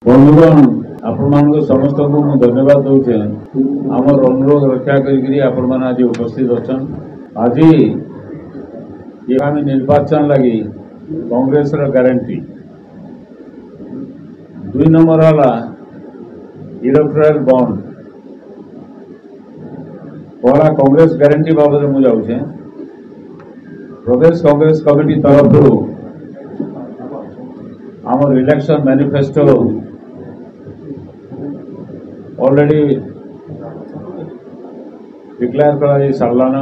बंधुगण आपण समस्त को धन्यवाद दूचे आमर अनुरोध रक्षा कर आज उपस्थित अच्छा आज आगामी निर्वाचन लगी कांग्रेस गारंटी 2 नंबर है इलेक्टोरल बॉन्ड पहला कांग्रेस गारंटी बाबद मुझे जाऊे प्रदेश कांग्रेस कमिटी तरफ आमर इलेक्शन मैनिफेस्टो ऑलरेडी डिक्लेयर कर सारान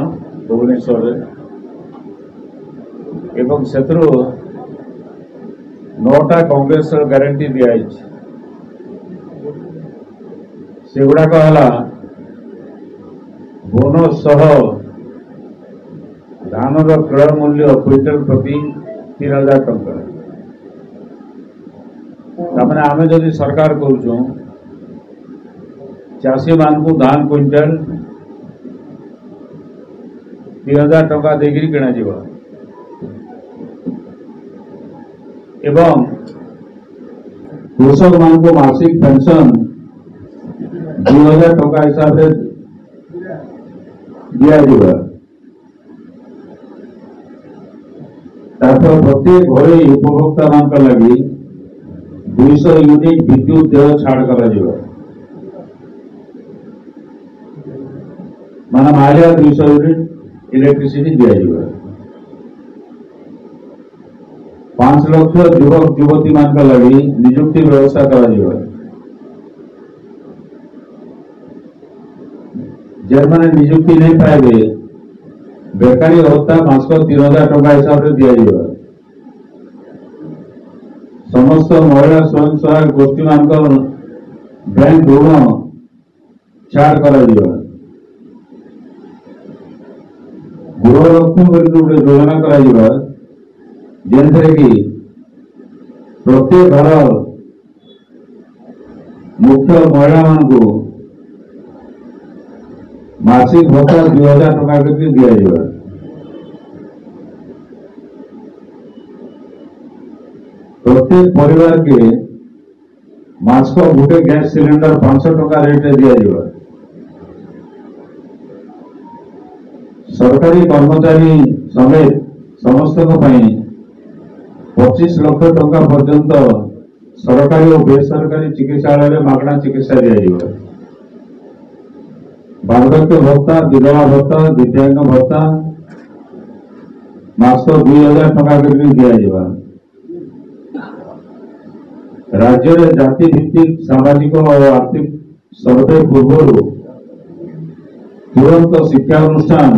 भुवनेश्वर एवं से 9टा कांग्रेस गारंटी दिखाई से गुड़ाक है बोनस सह धान क्रय मूल्य क्विंटल प्रति 3000 टंका तामने आमे जदि सरकार करूँ चाषी मान को धान क्विंटल 3000 टंका देकर किणा जीवा एवं कृषक मान को मासिक पेंशन 2000 टंका हिसाब से दिया प्रत्येक घरे उपभोक्ता मान लगी 200 यूनिट विद्युत देय छाड़ कर मान मालिया 200 यूनिट इलेक्ट्रिसिटी दिया 5 लाख युवक युवती मान लगी निजुक्ति व्यवस्था कर मैंने निजुक्ति नहीं पाए बेकारी भत्ता मासक 3000 टंका हिसाब से दिया समस्त महिला स्वयं सहायक गोष्ठी मान बैंक ऋण छाड़ कर गृहलक्ष्मी गोटे योजना कर कि प्रत्येक घर मुख्य महिला मान को मासिक भत्ता 2000 टंका करके दिया प्रत्येक परिवार के मासक गोटे गैस सिलेंडर 500 टंका रेट दिया सरकारी कर्मचारी समेत समस्त 25 लाख टंका पर्यंत सरकारी और बेसरकारी चिकित्सालय मागणा चिकित्सा दिया वार्धक्य भत्ता विधवा भत्ता दिव्यांग भत्ता मासक 2000 टंका करके दिया राज्य में जाति भित्तिक सामाजिक और आर्थिक सर्वे पूर्व तुरंत शिक्षा अनुष्ठान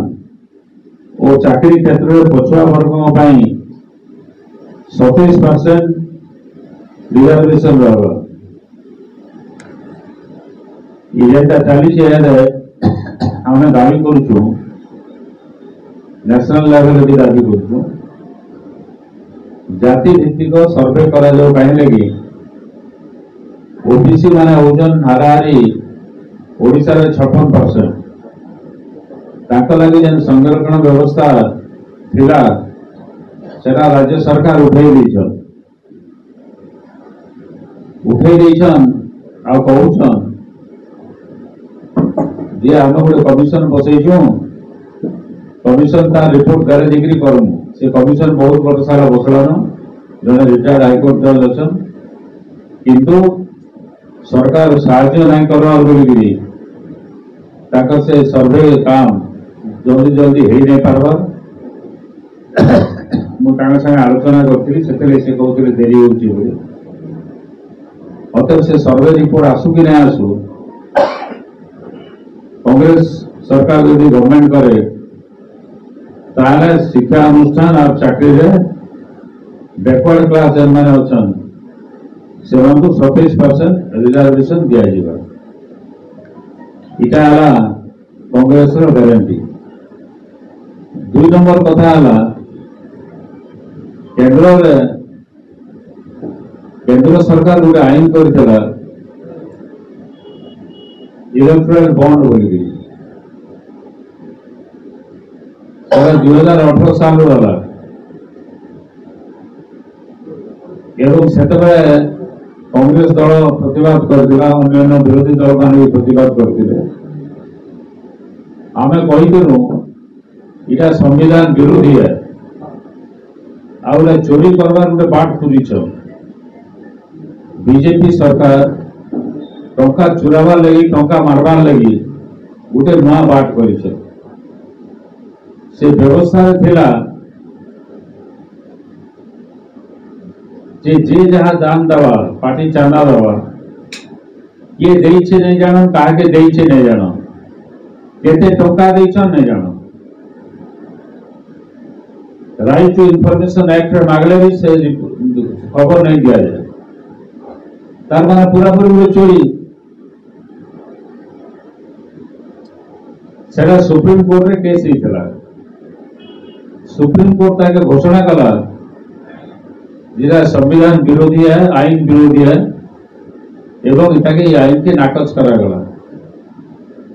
और चाकरी क्षेत्र में पछुआ वर्ग 27% रिजर्वेशन जेटा चली आम दावी करुचु नेशनल लेवल भी दावी करुचु जाति भित्तिक सर्वे करा कहीं लगी ओबीसी माने ओजन हाराहारी ओडिशा रे 56% ताक लगी जेन संरक्षण व्यवस्था थिला सेना राज्य सरकार उठे देछन आ कहउछन जे आम गोटे कमिशन बसैछु कमिशन ता रिपोर्ट गारे डिग्री करूँ से कमिशन बहुत वर्ष सारा बसलान जने रिटायर्ड हाईकोर्ट जज अच्छन किंतु सरकार साहाय्य नहीं करवार बोलिकी ताकर से सर्वे काम जल्दी जल्दी हो नहीं पार्बार मुझे संगे आलोचना करी से कहते देरी हो अतएव से सर्वे रिपोर्ट आसू कि नहीं आसू कांग्रेस सरकार यदि गवर्नमेंट करे ताले शिक्षा अनुष्ठान और चाकरी बैकवर्ड क्लास जेन मैंने अच्छन से 27% रिजर्वेशन दिया इटा कांग्रेस गारंटी 2 नंबर कथा केंद्र सरकार गोटे आईन कर इलेक्टोरल बॉन्ड बोलिकी 2018 साल वाला एवं से कांग्रेस दल प्रतिवाद करथिला अन्य विरोधी दल माने भी प्रतिवाद करथिले आमे कहितनु इटा संविधान विरोधी है आउले चोरी करबार गोटे बाट खुजिछ बीजेपी सरकार टंका चुराबार लगी टंका मारबार लगी गोटे नुआ बाट करिछ से व्यवस्था थिला जे जहाँ दान दवा पार्टी चांदा दवा ये देइछे नहीं जानो काहे देइछे नहीं जानो केते टंका देइछन नहीं जानो राइट टू इन्फॉर्मेशन एक्ट मागले भी से खबर नहीं दिया जाए तार माने पूरा पूरी चोरी सेटा सुप्रीम कोर्ट रे केस हितला सुप्रीम कोर्ट ताके घोषणा कला जेरा संविधान विरोधी है आईन विरोधी है एवं इताके आईन के नाकच करा गला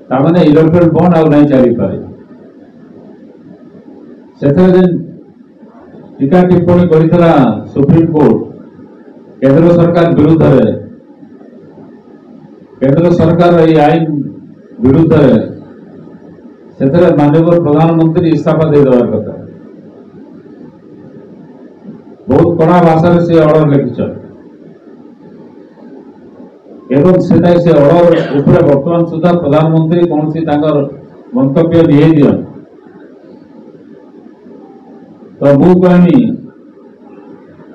तामाने इलेक्ट्रल बॉन्ड आउ नहीं चली पारे सेथरे दिन टीका टिप्पणी करितला सुप्रीम कोर्ट केंद्र सरकार विरुद्ध है केंद्र सरकार ये आईन विरुद्ध है सेथरे माननीय प्रधानमंत्री इस्तीफा दे देवार कथा बहुत कड़ा भाषा से ऑर्डर लिखिछन एवं सेटा से ऑर्डर ऊपर वर्तमान सुधा प्रधानमंत्री कौन सी तांकर मंतव्य दिए दियन तो मु कहनी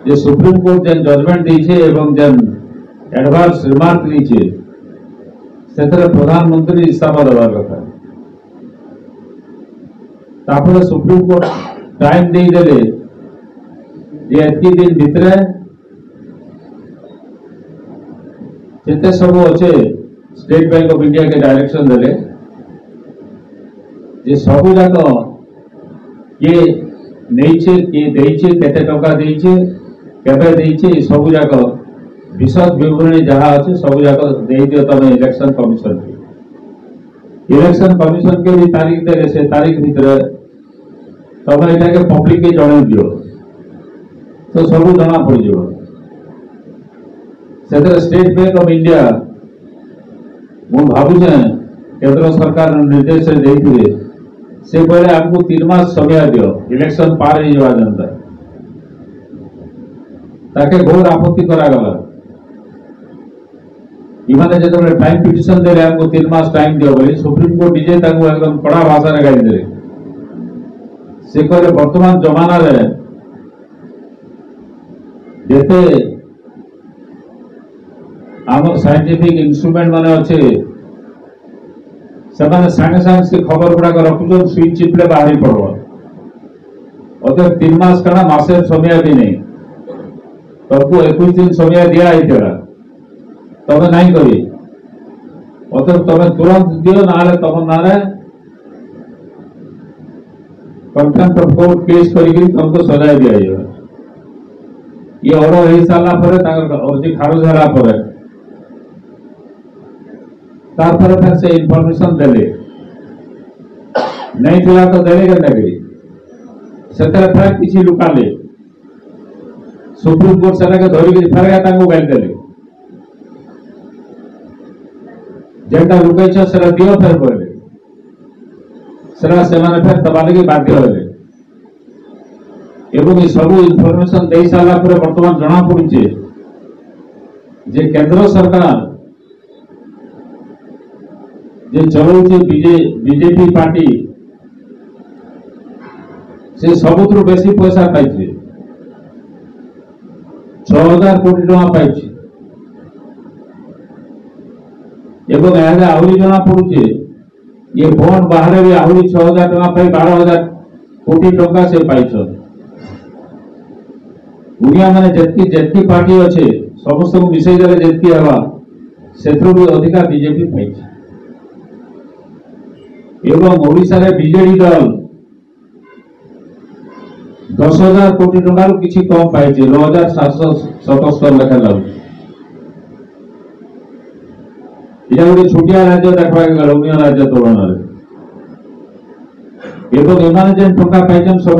जे सुप्रीम कोर्ट जेन जजमेंट दीछे एवं जेन एडवांस रिमार्क दीछे सेथरे प्रधानमंत्री इस्तीफा देवार कथा तापर सुप्रीम कोर्ट टाइम दे देले जे एतकी दिन भितरे जेते सब अच्छे स्टेट बैंक ऑफ इंडिया के डायरेक्शन देले जे सब जाक ये नहींचे कि देइचे केते टका देइचे केबे देइचे सब जाक विशद विवरणी जहाँ अच्छे सब जाक दे दियो तमे इलेक्शन कमिशन के भी तारीख देले से तारीख भितर तमे एटा के पब्लिक के जणे दियो तो सब जना पड़ जाओ से स्टेट बैंक ऑफ इंडिया मु भावुचे केंद्र सरकार निर्देश देते से पहले आपको 3 मास समय दियो इलेक्शन पार ही जावा जनता ताके घोर आपत्ति करा गला इमाने जेतबे टाइम पिटिशन देले आपको 3 मास टाइम दियो बोली सुप्रीम कोर्ट निजे ताको एकदम कड़ा भाषा रे गाई देले से कहले वर्तमान जमाना रे जेते आम साइंटिफिक इंस्ट्रूमेंट माने अच्छे सागे सागे से खबर गुड़ाक रखुन स्विच चिपले बाहरी पड़ो अतः 3 मास कणा मासे समय भी नहीं तुमको 21 दिन समय दिया तब नहीं करी अतः तुम तुरंत दियो ना तुम ना कंटेम्प्ट ऑफ कोर्ट केस करी तुमको सजा दिया ये ऑर्डर हो सारा अर्जी खारज है तारपर फिर से इनफॉरमेशन देले नहीं थिला तो देले केनता करी सेतरे फिर किसी लुकाले सुप्रीम कोर्ट सेटा के धरि के फिर तांको गाल देले जेटा लुकाई छ सेरा दियो फिर बोले सेरा से माने फिर तबाले के बाध्य होले एवं ये सब इनफॉरमेशन दे साला पर वर्तमान जना पड़ुचे जे केंद्र सरकार जे चलाउछे बीजेपी पार्टी से सबुठु बेसी पैसा पाइछे 6000 कोटी टका पाइछे एवं एहारे आहुरी जना पड़ुचे ये बॉन्ड बाहर भी आहुरी 6000 टका पाई 12000 कोटी टका से पाइछन दुनिया माने जेतकी पार्टी अच्छे समस्त को मिसई देले जेतकी हवा सेथरो भी अधिका बीजेपी पाइछे एवं ओडिशा रे बीजेडी दल 10,000 कोटी टंकार किसी कम पाई 9,777 लेखा लाग गोटे छोटिया राज्य देखा गला अन्य राज्य तुलन एवं एमाने जेन टंका पाइछन सब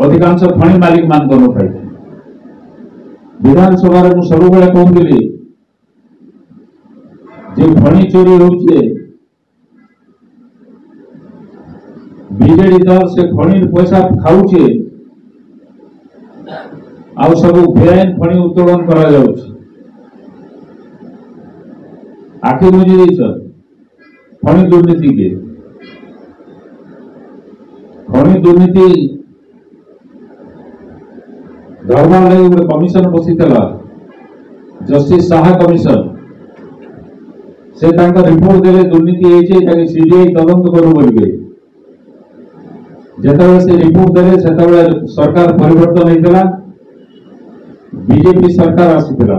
अधिकांश खଣି मालिक मान पाई विधानसभा रे मु सब बेले कहूली जे खଣି चोरी होचे बीजेडी दल से खଣି पैसा खाऊचे आउ सब बेआईन खଣି उत्तोलन करा जाउछ आखि बुझी देछ खଣି दुर्नीति के खଣି दुर्नीति धरबार लगे गोटे कमिशन बसीला जस्टिस साहा कमिशन से तांका रिपोर्ट देले दुर्नीति होइछे ताके सीबीआई तदंत करू बोलिके जेतबे से रिपोर्ट देले सेतबे सरकार परिवर्तन होइतला बीजेपी सरकार आसीतला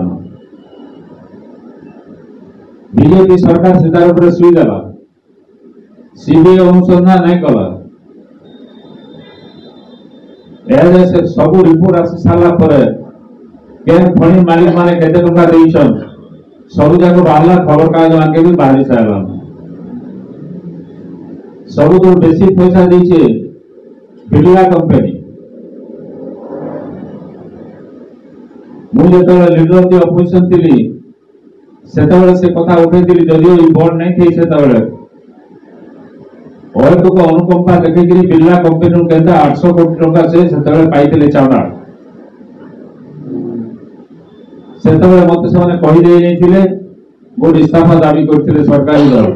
बीजेपी सरकार से ऊपर सुई देला सीबीआई अनुसंधान नहीं कला से सब रिपोर्ट आसी सारा पर केन खणी मालिक माने केते टका देइछन सब जाक बाहला खबर कागज आके भी बाहरी सारा सब तो बेसी पैसा देइछे बिरला कंपनी मु जेतो लीडर ऑफ द ऑपोजिशन थिली सेतबेले से कथा उठैतिली जदियो ई बोर्ड नहीं थी सेतबेले और तो को अनुकंपा देखिकरी बिरला कंपनी केंदा 800 कोटी टका से सेतबेले पाइतिले चावडा सेतबेले मते से कहि दे नैथिले बोर्ड इस्तीफा दाबी करथिले सरकारी दल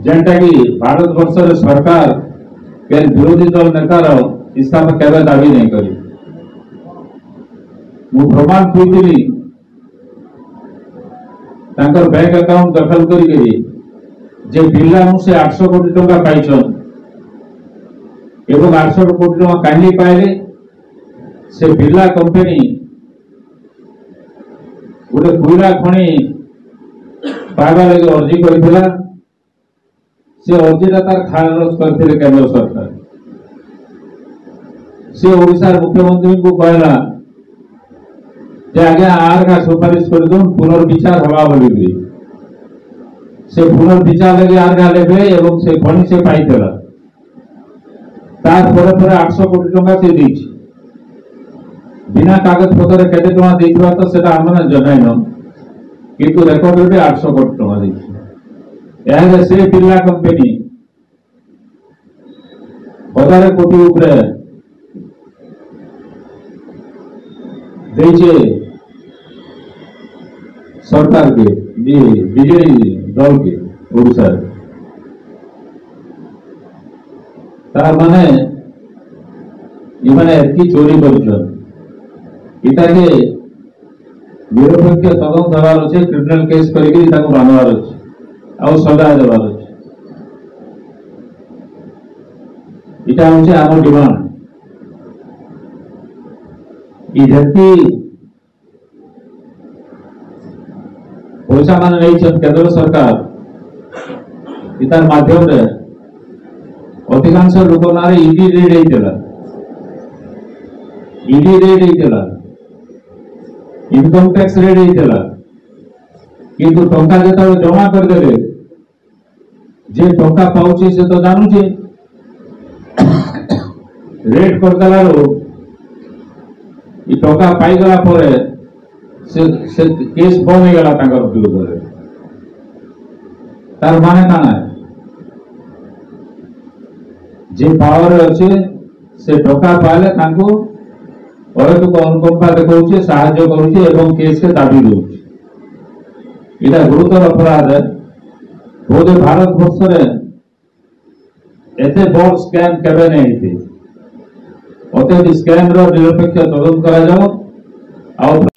जेंटा कि भारत वर्ष रे सरकार के विरोधी दल नेतार इस्तीफा केबे दाबी नहीं करी मु प्रमाण कइतिली तांकर बैंक अकाउंट दखल करी जे बिरला से 800 कोटी टका पाइछन एवं 800 कोटी टका काहे पाइले से बिरला कंपनी गोटे कोयला खणी पाइबा लगे अर्जी करथिला से अर्जीटा तार खारज करथिले केंद्र सरकार से ओडिसा मुख्यमंत्री को कहला जे आगे आर का सुपारिश कर दो पुनर्विचार हवा बोली से पुनर्विचार लगे आर का लेबे एवं से खणी से पाइतला तार पर 800 कोटी टका से देछि बिना कागज पत्र केते टका देथिबा तो सेटा हमना जनाइ न किंतु रेकॉर्ड रे 800 कोटी टका देछि एहे से बिरला कंपनी 1000 कोटी ऊपर देछे सरकार के बीजेडी दल के ओडिशा तार माने ये माने एतकी चोरी करछन इटा के निरपेक्ष तदंत देवार अछि क्रिमिनल केस करिकि ताको बानवार अछि आ सजा देवार अछि इटा होचे आम डिमांड ई जति पैसा मान नहीं केंद्र सरकार इतार माध्यम रे अधिकांश लोक नारे ईडी रेड हेइतला इनकम टैक्स रेड हेइतला किंतु टंका जेता जमा कर देले जे टंका पाउची से तो जानू छे रेड कर देला रो ई टंका पाई गला परे से केस बन हो गला तांकर विरोध रे तार माने काना जे पावर अच्छे से टका पाले तांको और तो अनुकंपा देखौचे सहायता करूचे एवं केस के दाबी दउचे इटा गुरुतर अपराध है बोधे भारत वर्ष रे एते बड़ स्कैम केबे नहीं थी ओते स्कैम रो निरपेक्ष तदंत करा जाओ आ